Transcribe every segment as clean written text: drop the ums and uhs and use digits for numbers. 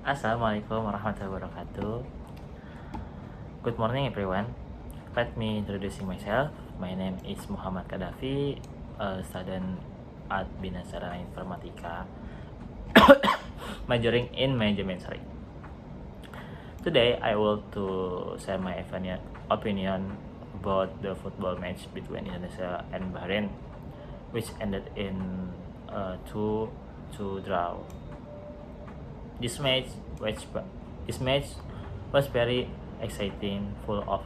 Assalamualaikum warahmatullahi wabarakatuh. Good morning everyone. Let me introducing myself. My name is Muhammad Kadafi, a student at Bina Sarana Informatika, majoring in management. Today I will to share my opinion about the football match between Indonesia and Bahrain, which ended in 2-2 draw. This match, which this match was very exciting, full of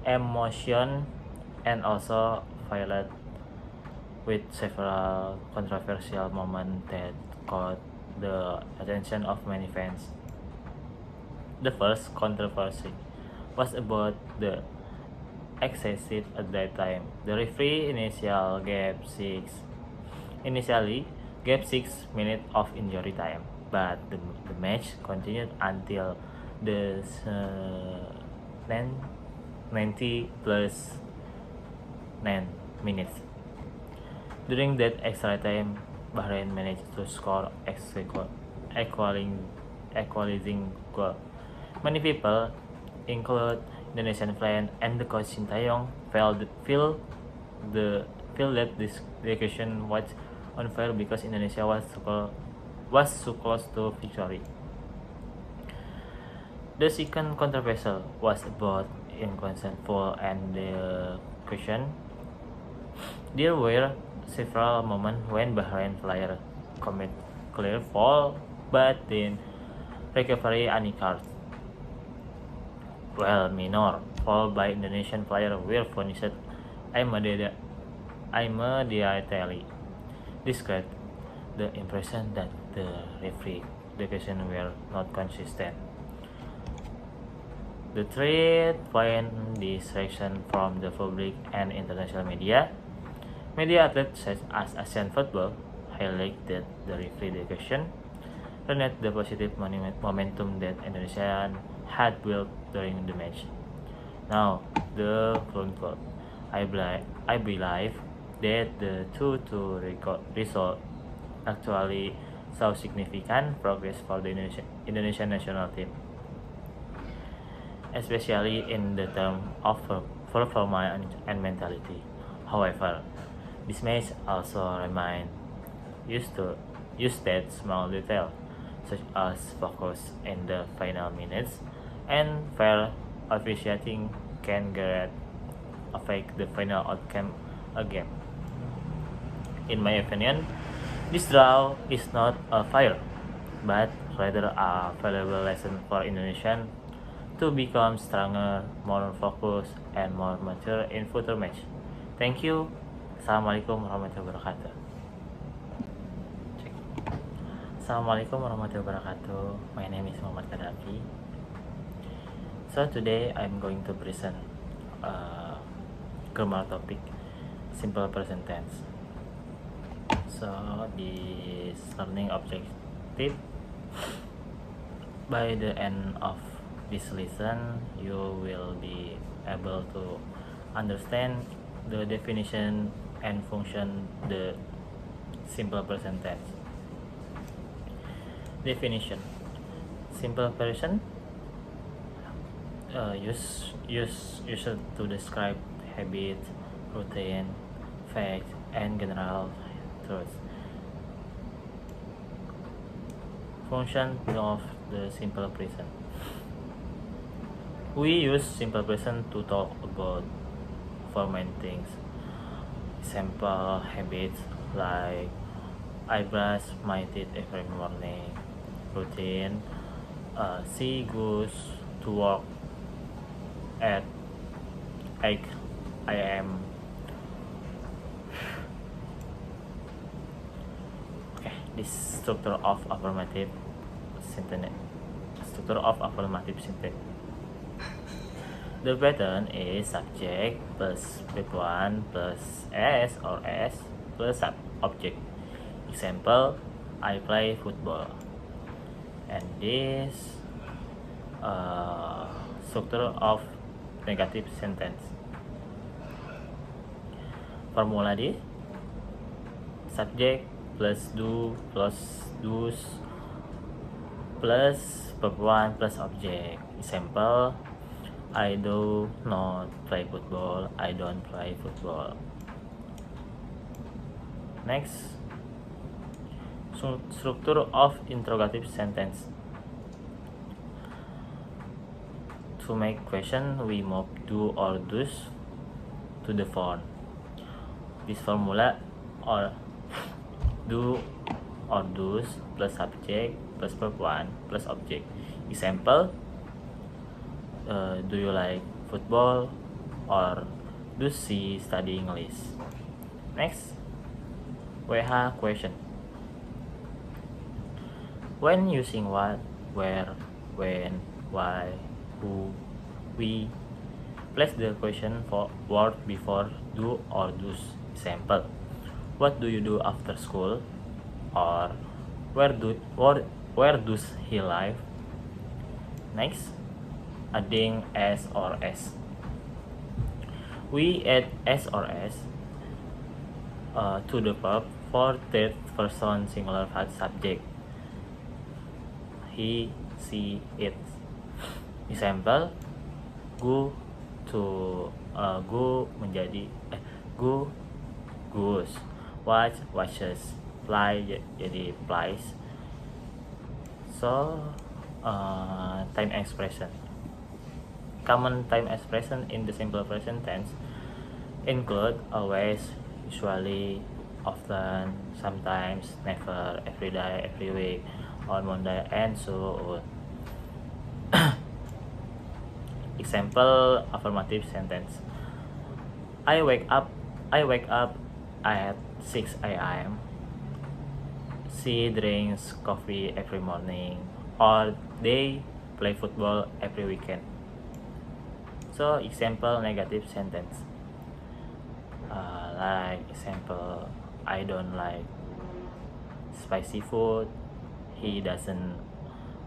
emotion, and also violent, with several controversial moments that caught the attention of many fans. The first controversy was about the excessive at that time. The referee initially gave 6 minutes of injury time, but the match continued until the 90 plus 9 minutes. During that extra time, Bahrain managed to score equalizing goal. Many people, include Indonesian fans and the coach Sintayong, feel that this decision was unfair because Indonesia was so close to victory. The second controversial was about inconsistent foul and the question. There were several moments when Bahrain player commit clear foul but then recovery any card. While minor foul by Indonesian player were punished immediately. This created the impression that the referee decisions were not consistent. The threat find distraction from the public and international media. Media outlets such as Asian Football highlighted the referee decision, renewed the positive momentum that Indonesia had built during the match. Now, the front court. I believe that the 2-2 result actually saw significant progress for the Indonesian national team, especially in the term of performance and mentality. However, this match also remind use that small detail, such as focus in the final minutes and fair officiating can greatly affect the final outcome of a game. In my opinion, this draw is not a failure, but rather a valuable lesson for Indonesian to become stronger, more focused, and more mature in future match. Thank you. Assalamualaikum warahmatullahi wabarakatuh. Assalamualaikum warahmatullahi wabarakatuh. My name is Muhammad Kadafi. So today I'm going to present grammar topic, simple present tense. So this learning objective, by the end of this lesson you will be able to understand the definition and function the simple present tense. Definition: simple present used to describe habit, routine, fact, and general truths. Function of the simple present: we use simple present to talk about forming things. Simple habits like I brush my teeth every morning. Routine: she goes to work at 8 a.m. Okay, this structure of affirmative sentence. The pattern is subject plus verb1 plus s or s plus object. Example: I play football. And this structure of negative sentence. Formula D: subject plus do plus do's plus verb 1 plus object. Example, I do not play football. I don't play football. Next, structure of interrogative sentence. To make question, we move do or do's to the form. This formula or do or do's plus subject plus verb 1 plus object. Example, do you like football, or do she study English? Next, WH question. When using what, where, when, why, who, we, place the question for word before do or do's. Example, what do you do after school, or where does he live? Next, adding s or s. We add s or s to the verb for third person singular subject. He, she, it. Example, go to go menjadi go goes, watch watches, fly jadi flies. So time expression. Common time expression in the simple present tense include always, usually, often, sometimes, never, every day, every week, on Monday, and so on. Example affirmative sentence. I wake up at 6 a.m. She drinks coffee every morning, or they play football every weekend. So example negative sentence. Like example, I don't like spicy food. He doesn't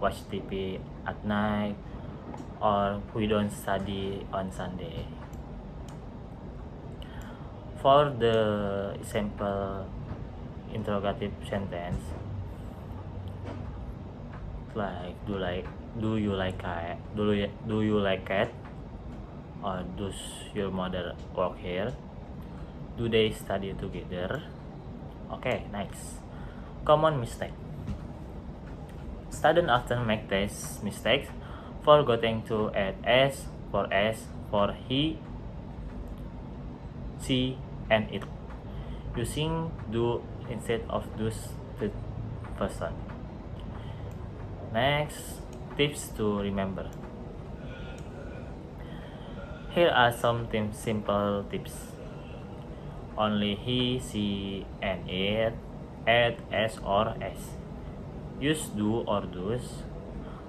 watch TV at night, or we don't study on Sunday. For the example interrogative sentence, like do you like cat, or does your mother work here, do they study together? Okay, next. Common mistake. Students often make these mistakes, forgetting to add s for he, she, and it, using do instead of does the person. Next, tips to remember. Here are some simple tips. Only he, she, and it. Add s or s. Use do or does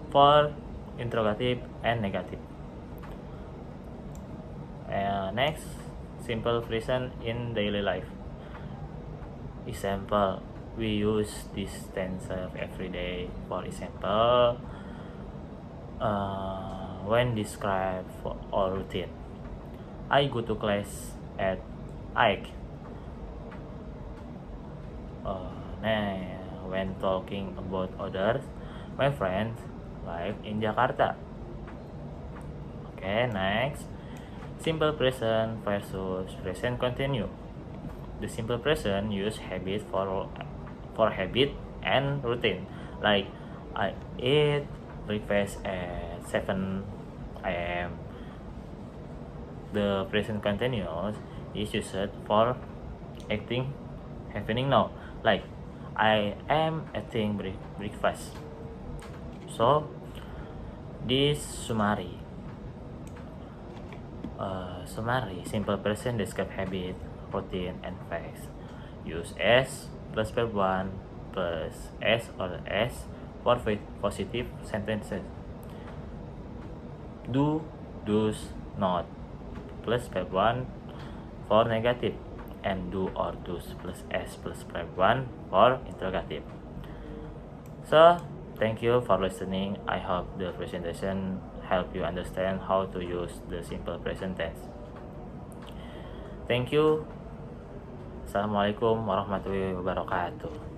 for interrogative and negative. Next, simple present in daily life. Example, we use this tense every day. For example, when describe for our routine, I go to class at 8. When talking about others, my friends live in Jakarta. Okay, next, simple present versus present continue. The simple present use habit for habit and routine, like I eat breakfast at 7 a.m. The present continuous is used for acting happening now, like I am eating breakfast. So this summary. Simple present describe habit, routine, and facts. Use s plus verb 1 plus s or s for positive sentences. Do, does, not plus verb 1 for negative, and do or does plus s plus verb 1 for interrogative. So, thank you for listening. I hope the presentation help you understand how to use the simple present tense. Thank you. Assalamualaikum warahmatullahi wabarakatuh.